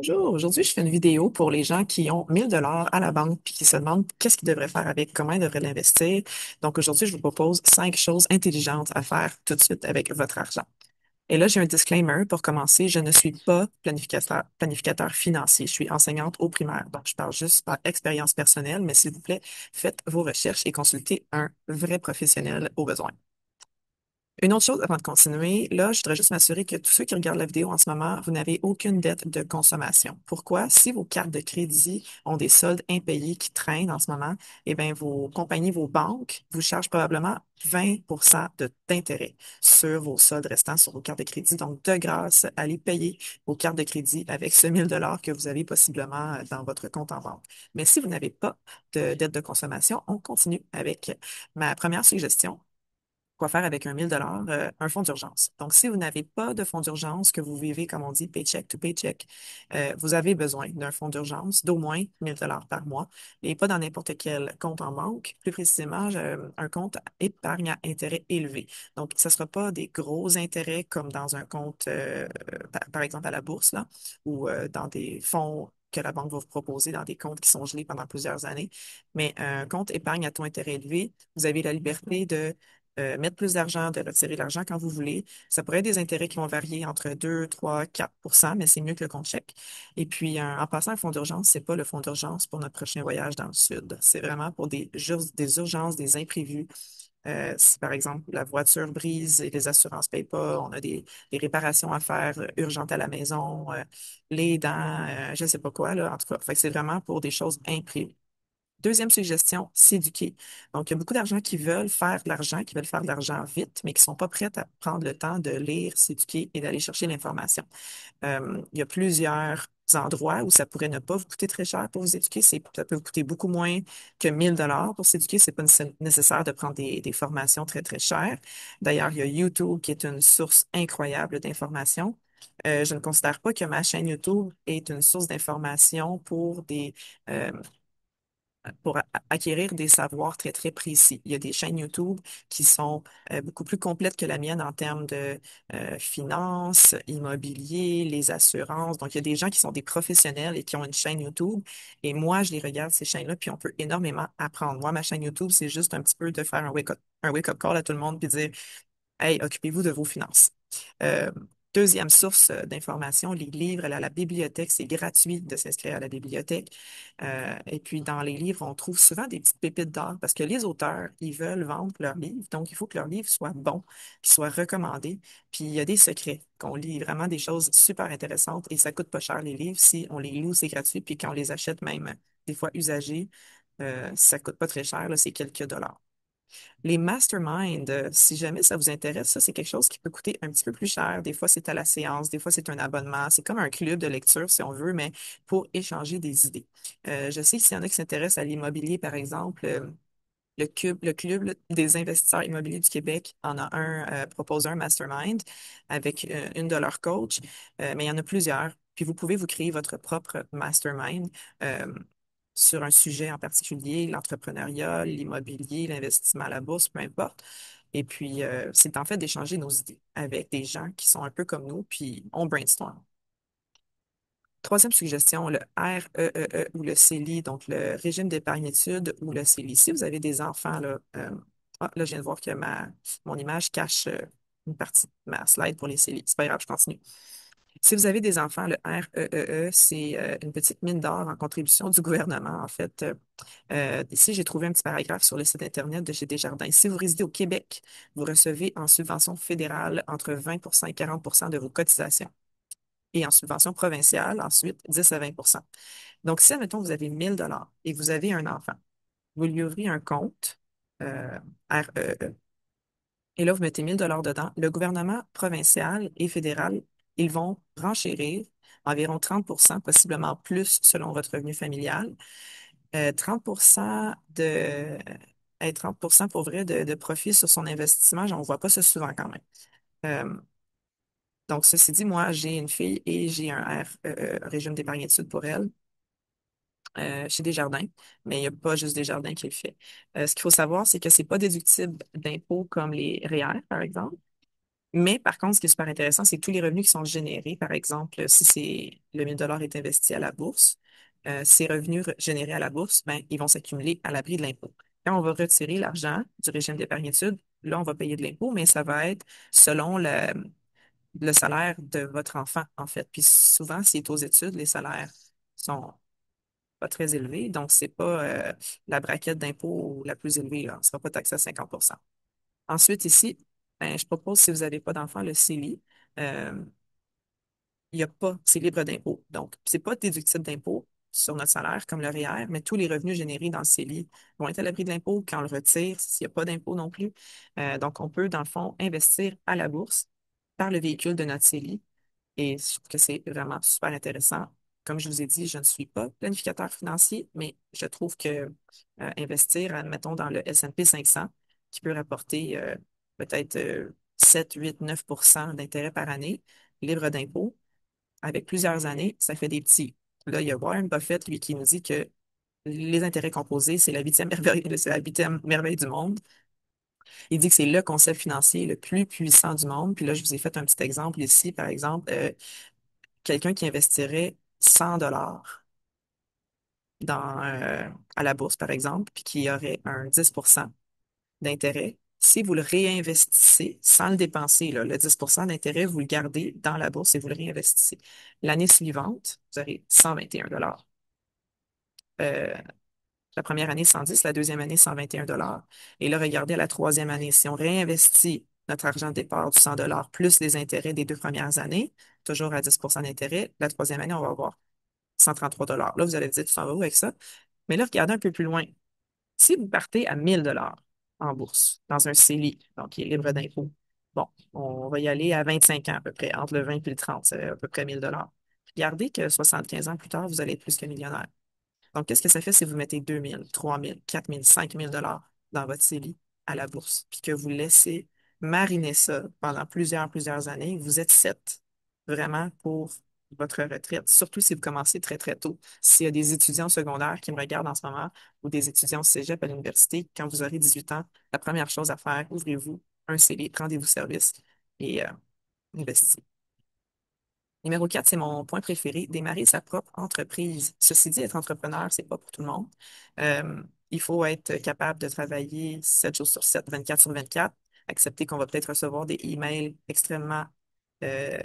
Bonjour, aujourd'hui je fais une vidéo pour les gens qui ont 1 000 $ à la banque puis qui se demandent qu'est-ce qu'ils devraient faire avec, comment ils devraient l'investir. Donc aujourd'hui, je vous propose 5 choses intelligentes à faire tout de suite avec votre argent. Et là, j'ai un disclaimer pour commencer. Je ne suis pas planificateur financier. Je suis enseignante au primaire. Donc, je parle juste par expérience personnelle, mais s'il vous plaît, faites vos recherches et consultez un vrai professionnel au besoin. Une autre chose avant de continuer, là, je voudrais juste m'assurer que tous ceux qui regardent la vidéo en ce moment, vous n'avez aucune dette de consommation. Pourquoi? Si vos cartes de crédit ont des soldes impayés qui traînent en ce moment, eh bien, vos compagnies, vos banques vous chargent probablement 20 d'intérêt sur vos soldes restants sur vos cartes de crédit. Donc, de grâce, allez payer vos cartes de crédit avec ce 1 000 $ que vous avez possiblement dans votre compte en banque. Mais si vous n'avez pas de dette de consommation, on continue avec ma première suggestion. Quoi faire avec 1 000 $? Un fonds d'urgence. Donc, si vous n'avez pas de fonds d'urgence, que vous vivez, comme on dit, paycheck to paycheck, vous avez besoin d'un fonds d'urgence d'au moins 1 000 $ par mois et pas dans n'importe quel compte en banque. Plus précisément, un compte épargne à intérêt élevé. Donc, ce ne sera pas des gros intérêts comme dans un compte, par exemple, à la bourse, là, ou dans des fonds que la banque va vous proposer dans des comptes qui sont gelés pendant plusieurs années. Mais un compte épargne à taux d'intérêt élevé, vous avez la liberté de mettre plus d'argent, de retirer l'argent quand vous voulez. Ça pourrait être des intérêts qui vont varier entre 2, 3, 4 mais c'est mieux que le compte chèque. Et puis, en passant, un fonds d'urgence, c'est pas le fonds d'urgence pour notre prochain voyage dans le sud. C'est vraiment pour des urgences, des imprévus. Si par exemple la voiture brise et les assurances ne payent pas, on a des réparations à faire urgentes à la maison, les dents, je ne sais pas quoi, là, en tout cas. Fait que c'est vraiment pour des choses imprévues. Deuxième suggestion, s'éduquer. Donc, il y a beaucoup d'argent qui veulent faire de l'argent, qui veulent faire de l'argent vite, mais qui sont pas prêts à prendre le temps de lire, s'éduquer et d'aller chercher l'information. Il y a plusieurs endroits où ça pourrait ne pas vous coûter très cher pour vous éduquer. Ça peut vous coûter beaucoup moins que 1 000 $ pour s'éduquer. C'est pas nécessaire de prendre des formations très, très chères. D'ailleurs, il y a YouTube qui est une source incroyable d'informations. Je ne considère pas que ma chaîne YouTube est une source d'information euh, pour acquérir des savoirs très, très précis. Il y a des chaînes YouTube qui sont beaucoup plus complètes que la mienne en termes de finances, immobilier, les assurances. Donc, il y a des gens qui sont des professionnels et qui ont une chaîne YouTube. Et moi, je les regarde, ces chaînes-là, puis on peut énormément apprendre. Moi, ma chaîne YouTube, c'est juste un petit peu de faire un wake-up call à tout le monde, puis dire, hey, occupez-vous de vos finances. Euh, Deuxième source d'information, les livres à la bibliothèque. C'est gratuit de s'inscrire à la bibliothèque. Et puis, dans les livres, on trouve souvent des petites pépites d'or parce que les auteurs, ils veulent vendre leurs livres. Donc, il faut que leurs livres soient bons, qu'ils soient recommandés. Puis, il y a des secrets, qu'on lit vraiment des choses super intéressantes et ça coûte pas cher, les livres. Si on les loue, c'est gratuit. Puis, quand on les achète, même des fois usagés, ça coûte pas très cher, là, c'est quelques dollars. Les masterminds, si jamais ça vous intéresse, ça, c'est quelque chose qui peut coûter un petit peu plus cher. Des fois, c'est à la séance, des fois, c'est un abonnement. C'est comme un club de lecture, si on veut, mais pour échanger des idées. Je sais qu'il y en a qui s'intéressent à l'immobilier, par exemple. Le club des investisseurs immobiliers du Québec en a propose un mastermind avec une de leurs coachs, mais il y en a plusieurs. Puis vous pouvez vous créer votre propre mastermind euh, sur un sujet en particulier, l'entrepreneuriat, l'immobilier, l'investissement à la bourse, peu importe. Et puis, c'est en fait d'échanger nos idées avec des gens qui sont un peu comme nous, puis on brainstorm. Troisième suggestion, le REEE ou le CELI, donc le régime d'épargne-études ou le CELI. Si vous avez des enfants, là, là, je viens de voir que mon image cache une partie de ma slide pour les CELI. C'est pas grave, je continue. Si vous avez des enfants, le REEE, c'est une petite mine d'or en contribution du gouvernement, en fait. Ici, j'ai trouvé un petit paragraphe sur le site Internet de chez Desjardins. Si vous résidez au Québec, vous recevez en subvention fédérale entre 20 et 40 de vos cotisations. Et en subvention provinciale, ensuite, 10 à 20. Donc, si, admettons, vous avez 1 000 $ et que vous avez un enfant, vous lui ouvrez un compte REE et là, vous mettez 1 000 $ dedans. Le gouvernement provincial et fédéral, ils vont renchérir environ 30 possiblement plus selon votre revenu familial. 30 de, 30 pour vrai de profit sur son investissement, j'en vois pas ça souvent quand même. Euh, donc, ceci dit, moi, j'ai une fille et j'ai un régime d'épargne études pour elle chez Desjardins, mais il n'y a pas juste Desjardins qui le fait. Ce qu'il faut savoir, c'est que c'est pas déductible d'impôts comme les REER, par exemple. Mais par contre, ce qui est super intéressant, c'est tous les revenus qui sont générés. Par exemple, si c'est le 1000 $ est investi à la bourse, ces revenus générés à la bourse, ben, ils vont s'accumuler à l'abri de l'impôt. Quand on va retirer l'argent du régime d'épargne-études, là, on va payer de l'impôt, mais ça va être selon le salaire de votre enfant, en fait. Puis souvent, s'il est aux études, les salaires sont pas très élevés, donc c'est pas la braquette d'impôt la plus élevée, là. On ne sera pas taxé à 50%. Ensuite, ici, ben, je propose, si vous n'avez pas d'enfant, le CELI. Euh, il n'y a pas, c'est libre d'impôt. Donc, c'est pas déductible d'impôt sur notre salaire comme le REER, mais tous les revenus générés dans le CELI vont être à l'abri de l'impôt quand on le retire, s'il n'y a pas d'impôt non plus. Donc, on peut, dans le fond, investir à la bourse par le véhicule de notre CELI. Et je trouve que c'est vraiment super intéressant. Comme je vous ai dit, je ne suis pas planificateur financier, mais je trouve que investir, admettons, dans le S&P 500, qui peut rapporter peut-être 7, 8, 9% d'intérêt par année, libre d'impôt, avec plusieurs années, ça fait des petits. Là, il y a Warren Buffett, lui, qui nous dit que les intérêts composés, c'est la huitième merveille, c'est la huitième merveille du monde. Il dit que c'est le concept financier le plus puissant du monde. Puis là, je vous ai fait un petit exemple ici, par exemple, quelqu'un qui investirait 100 $ à la bourse, par exemple, puis qui aurait un 10% d'intérêt. Si vous le réinvestissez sans le dépenser, là, le 10% d'intérêt, vous le gardez dans la bourse et vous le réinvestissez. L'année suivante, vous aurez 121 $. Euh, la première année, 110, la deuxième année, 121 $. Et là, regardez à la troisième année, si on réinvestit notre argent de départ du 100 $ plus les intérêts des deux premières années, toujours à 10% d'intérêt, la troisième année, on va avoir 133 $. Là, vous allez dire, tu s'en vas où avec ça? Mais là, regardez un peu plus loin. Si vous partez à 1000 $ en bourse, dans un CELI, donc qui est libre d'impôt, bon, on va y aller à 25 ans à peu près, entre le 20 et le 30, c'est à peu près 1000 $. Regardez que 75 ans plus tard, vous allez être plus que millionnaire. Donc, qu'est-ce que ça fait si vous mettez 2000, 3000, 4000, 5000 $ dans votre CELI à la bourse, puis que vous laissez mariner ça pendant plusieurs années, vous êtes set vraiment pour votre retraite, surtout si vous commencez très, très tôt. S'il y a des étudiants secondaires qui me regardent en ce moment ou des étudiants au cégep à l'université, quand vous aurez 18 ans, la première chose à faire, ouvrez-vous un CELI, rendez-vous service et investissez. Numéro 4, c'est mon point préféré, démarrer sa propre entreprise. Ceci dit, être entrepreneur, c'est pas pour tout le monde. Euh, il faut être capable de travailler 7 jours sur 7, 24 sur 24, accepter qu'on va peut-être recevoir des emails extrêmement euh,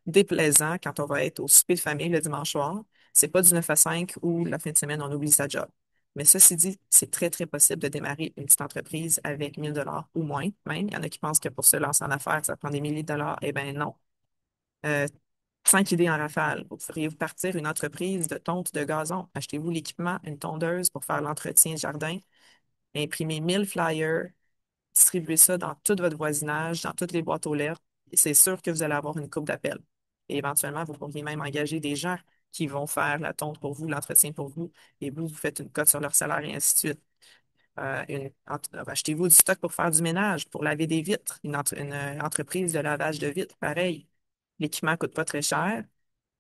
déplaisants quand on va être au souper de famille le dimanche soir. C'est pas du 9 à 5 ou la fin de semaine, on oublie sa job. Mais ceci dit, c'est très, très possible de démarrer une petite entreprise avec 1000 $ ou moins. Même, il y en a qui pensent que pour se lancer en affaires, ça prend des milliers de dollars. Eh bien, non. Euh, 5 idées en rafale. Vous pourriez vous partir une entreprise de tonte de gazon. Achetez-vous l'équipement, une tondeuse pour faire l'entretien de jardin. Imprimez 1000 flyers. Distribuez ça dans tout votre voisinage, dans toutes les boîtes aux lettres. Et c'est sûr que vous allez avoir une coupe d'appels. Et éventuellement, vous pourriez même engager des gens qui vont faire la tonte pour vous, l'entretien pour vous, et vous faites une cote sur leur salaire et ainsi de suite. Achetez-vous du stock pour faire du ménage, pour laver des vitres. Une entreprise de lavage de vitres, pareil. L'équipement coûte pas très cher.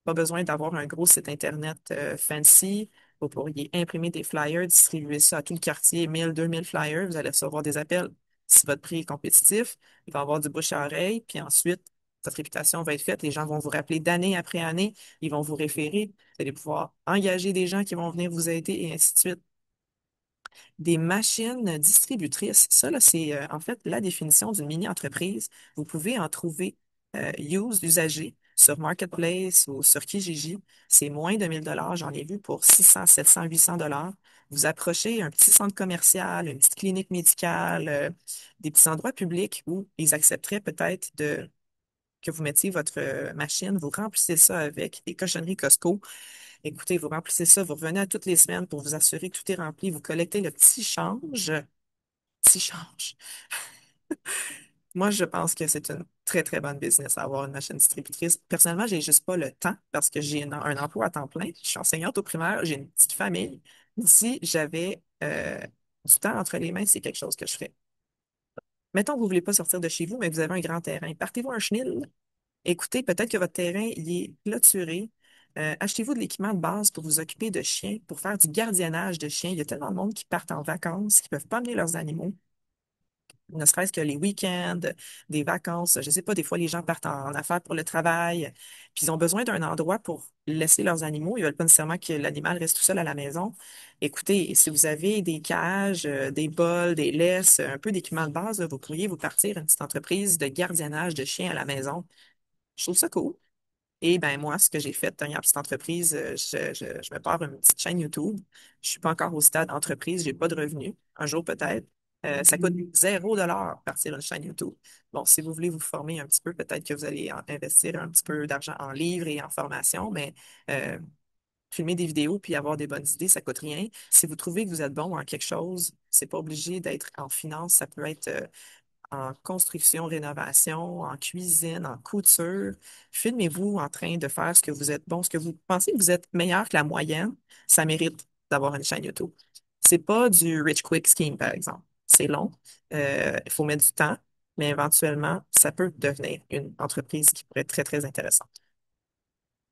Pas besoin d'avoir un gros site Internet fancy. Vous pourriez imprimer des flyers, distribuer ça à tout le quartier, 1000, 2000 flyers. Vous allez recevoir des appels. Si votre prix est compétitif, il va y avoir du bouche à oreille. Puis ensuite, votre réputation va être faite. Les gens vont vous rappeler d'année après année. Ils vont vous référer. Vous allez pouvoir engager des gens qui vont venir vous aider et ainsi de suite. Des machines distributrices. Ça, là, c'est en fait la définition d'une mini-entreprise. Vous pouvez en trouver usagé sur Marketplace ou sur Kijiji. C'est moins de 1000 $. J'en ai vu pour 600, 700, 800 $. Vous approchez un petit centre commercial, une petite clinique médicale, des petits endroits publics où ils accepteraient peut-être que vous mettiez votre machine, vous remplissez ça avec des cochonneries Costco. Écoutez, vous remplissez ça, vous revenez à toutes les semaines pour vous assurer que tout est rempli. Vous collectez le petit change. Petit change. Moi, je pense que c'est une très, très bonne business à avoir une machine distributrice. Personnellement, j'ai juste pas le temps parce que j'ai un emploi à temps plein. Je suis enseignante au primaire, j'ai une petite famille. Si j'avais du temps entre les mains, c'est quelque chose que je ferais. Mettons que vous voulez pas sortir de chez vous, mais que vous avez un grand terrain. Partez-vous un chenil. Écoutez, peut-être que votre terrain il est clôturé. Achetez-vous de l'équipement de base pour vous occuper de chiens, pour faire du gardiennage de chiens. Il y a tellement de monde qui partent en vacances, qui ne peuvent pas amener leurs animaux. ne serait-ce que les week-ends, des vacances. Je sais pas, des fois, les gens partent en affaires pour le travail, puis ils ont besoin d'un endroit pour laisser leurs animaux. Ils veulent pas nécessairement que l'animal reste tout seul à la maison. Écoutez, si vous avez des cages, des bols, des laisses, un peu d'équipement de base, là, vous pourriez vous partir une petite entreprise de gardiennage de chiens à la maison. Je trouve ça cool. Et ben moi, ce que j'ai fait dans ma petite entreprise, je me pars une petite chaîne YouTube. Je suis pas encore au stade entreprise, j'ai pas de revenus. Un jour peut-être. Ça coûte 0 $ partir une chaîne YouTube. Bon, si vous voulez vous former un petit peu, peut-être que vous allez investir un petit peu d'argent en livres et en formation, mais euh, filmer des vidéos puis avoir des bonnes idées, ça coûte rien. Si vous trouvez que vous êtes bon en quelque chose, c'est pas obligé d'être en finance, ça peut être en construction, rénovation, en cuisine, en couture. Filmez-vous en train de faire ce que vous êtes bon, ce que vous pensez que vous êtes meilleur que la moyenne, ça mérite d'avoir une chaîne YouTube. C'est pas du rich quick scheme, par exemple. C'est long, il faut mettre du temps, mais éventuellement, ça peut devenir une entreprise qui pourrait être très, très intéressante.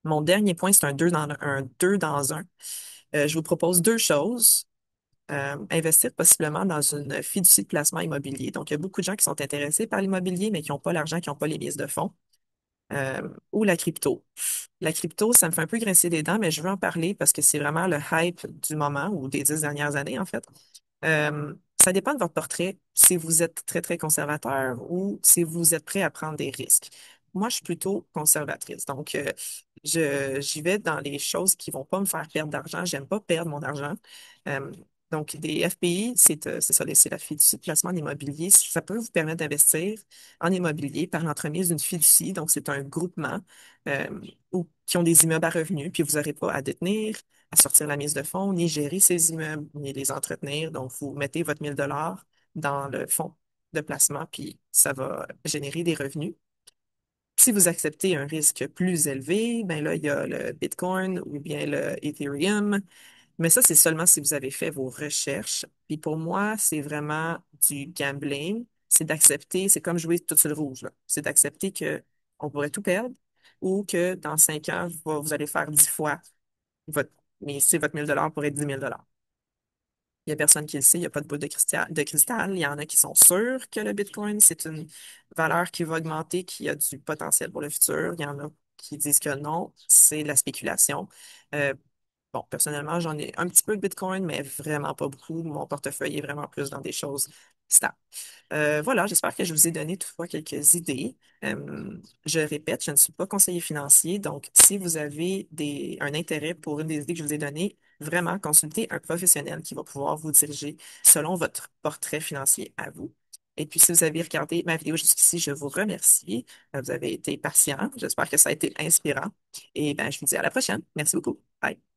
Mon dernier point, c'est un deux dans un. Je vous propose deux choses. Investir possiblement dans une fiducie de placement immobilier. Donc, il y a beaucoup de gens qui sont intéressés par l'immobilier, mais qui n'ont pas l'argent, qui n'ont pas les mises de fonds. Ou la crypto. La crypto, ça me fait un peu grincer les dents, mais je veux en parler parce que c'est vraiment le hype du moment ou des 10 dernières années, en fait. Ça dépend de votre portrait, si vous êtes très, très conservateur ou si vous êtes prêt à prendre des risques. Moi, je suis plutôt conservatrice. Donc, j'y vais dans les choses qui vont pas me faire perdre d'argent. J'aime pas perdre mon argent. Euh, donc, des FPI, c'est ça, c'est la fiducie de placement en immobilier. Ça peut vous permettre d'investir en immobilier par l'entremise d'une fiducie. Donc, c'est un groupement euh, qui ont des immeubles à revenus, puis vous n'aurez pas à détenir, à sortir la mise de fonds, ni gérer ces immeubles, ni les entretenir. Donc, vous mettez votre 1 000 $ dans le fonds de placement, puis ça va générer des revenus. Si vous acceptez un risque plus élevé, ben là, il y a le Bitcoin ou bien le Ethereum. Mais ça, c'est seulement si vous avez fait vos recherches. Puis pour moi, c'est vraiment du gambling. C'est d'accepter, c'est comme jouer tout sur le rouge, là. C'est d'accepter que on pourrait tout perdre ou que dans 5 ans, vous allez faire 10 fois votre, mais c'est votre 1 000 $ pour être 10 000 $. Il n'y a personne qui le sait, il n'y a pas de boule de cristal. Il y en a qui sont sûrs que le Bitcoin, c'est une valeur qui va augmenter, qui a du potentiel pour le futur. Il y en a qui disent que non, c'est de la spéculation. Euh, bon, personnellement, j'en ai un petit peu de Bitcoin, mais vraiment pas beaucoup. Mon portefeuille est vraiment plus dans des choses stables. Voilà, j'espère que je vous ai donné toutefois quelques idées. Je répète, je ne suis pas conseiller financier, donc si vous avez un intérêt pour une des idées que je vous ai données, vraiment consultez un professionnel qui va pouvoir vous diriger selon votre portrait financier à vous. Et puis, si vous avez regardé ma vidéo jusqu'ici, je vous remercie. Vous avez été patient. J'espère que ça a été inspirant. Et ben, je vous dis à la prochaine. Merci beaucoup. Bye.